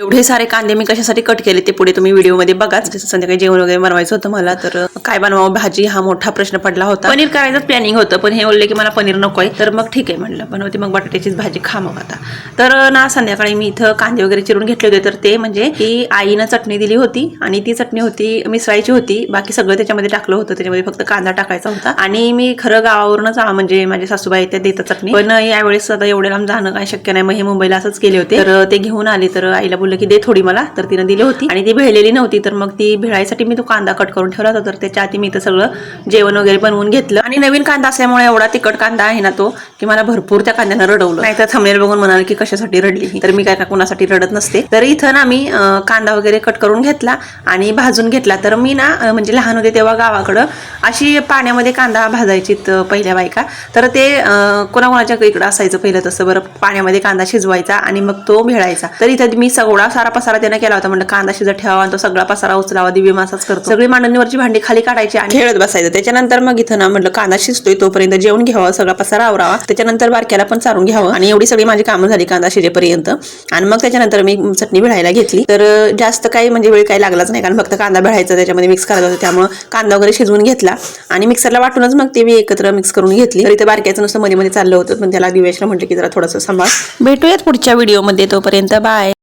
एवढे सारे कांदे मी कशासाठी कट केले ते पुढे तुम्ही व्हिडिओमध्ये बघा. जसं संध्याकाळी जेवण वगैरे बनवायचं होतं मला, तर काय बनवावं भाजी हा मोठा प्रश्न पडला होता. पनीर करायचं प्लॅनिंग होतं, पण हे बोलले की मला पनीर नकोय, तर मग ठीक आहे म्हणलं बनवते मग बटाट्याचीच भाजी खा मग आता. तर ना संध्याकाळी मी इथं कांदे वगैरे चिरून घेतले होते, तर ते म्हणजे की आईनं चटणी दिली होती आणि ती चटणी होती मिसळायची होती, बाकी सगळं त्याच्यामध्ये टाकलं होतं, त्याच्यामध्ये फक्त कांदा टाकायचा होता. आणि मी खरं गावावरूनच म्हणजे माझे सासूबाई त्या देतात चटणी, पण यावेळेस आता एवढे लांब जाणं काय शक्य नाही, मग हे मुंबईला असंच केले होते. तर ते घेऊन आले, तर आईला बोललं की दे थोडी मला, तर तिनं दिली होती आणि ती भेळलेली नव्हती, तर मग ती भेळायसाठी मी तो कांदा कट करून ठेवला होता. तर त्याच्या आधी मी इथं सगळं जेवण वगैरे बनवून घेतलं आणि नवीन कांदा असल्यामुळे एवढा तिखट कांदा आहे ना तो की मला भरपूर त्या कांद्यानं रडवलं. नाही तर थंबनेल बघून म्हणाल की कशासाठी रडली, तर मी काय कोणासाठी रडत नसते. तर इथं ना मी कांदा वगैरे कट करून घेतला आणि भाजून घेतला. तर मी ना म्हणजे लहान होते तेव्हा गावाकडं अशी पाण्यामध्ये कांदा भाजायचीत पहिल्या बायका, तर ते कोणाकोणाच्या इकडं असायचं पहिलं तसं. बरं पाण्यामध्ये कांदा शिजवायचा आणि मग तो भेळायचा. तर इथं मी सगळा सारा पसारा त्यानं केला होता. म्हणजे कांदा शिजत ठेवावा आणि तो सगळा पसारा उचलावा, दिव्य मासाच करतो. सगळी मांडणीवरची भांडी खाली काढायची आणि खेळत बसायचं. त्याच्यानंतर मग इथं ना म्हटलं कांदा शिजतोय तोपर्यंत जेवण घ्यावं, सगळा पसारा आवरावा, त्याच्यानंतर बारक्याला पण चारून घ्यावं. आणि एवढी सगळी माझी कामं झाली कांदा शिजेपर्यंत. आणि मग त्याच्यानंतर मी चटणी भेळायला घेतली. तर जास्त काही म्हणजे वेळ काही लागलाच नाही, कारण फक्त कांदा भेळायचा त्याच्यामध्ये मिक्स करायचा होता, त्यामुळे कांदा वगैरे शिजवून घेतला आणि मिक्सरला वाटूनच मग ते मी एकत्र मिक्स करून घेतली. तर इथे बारक्याचं नुसतं मध्ये मध्ये चाललं होतं, पण त्याला दिवेशला म्हटलं की जरा थोडंसं सांभाळ. भेटूयात पुढच्या व्हिडिओमध्ये, तोपर्यंत बाय.